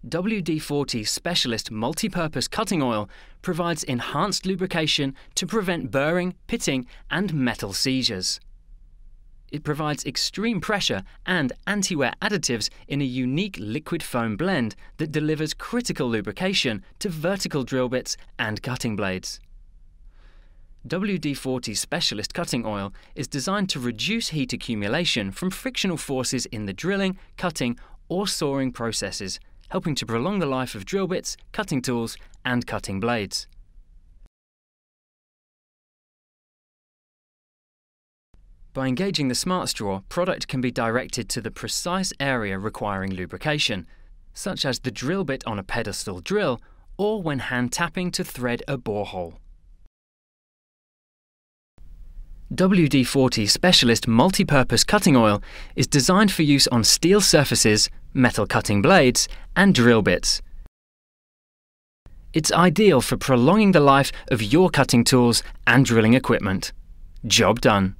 WD-40 Specialist Multi-Purpose Cutting Oil provides enhanced lubrication to prevent burring, pitting, and metal seizures. It provides extreme pressure and anti-wear additives in a unique liquid foam blend that delivers critical lubrication to vertical drill bits and cutting blades. WD-40 Specialist Cutting Oil is designed to reduce heat accumulation from frictional forces in the drilling, cutting, or sawing processes, helping to prolong the life of drill bits, cutting tools, and cutting blades. By engaging the Smart Straw, product can be directed to the precise area requiring lubrication, such as the drill bit on a pedestal drill or when hand tapping to thread a borehole. WD-40 Specialist Multi-Purpose Cutting Oil is designed for use on steel surfaces, metal cutting blades, and drill bits. It's ideal for prolonging the life of your cutting tools and drilling equipment. Job done.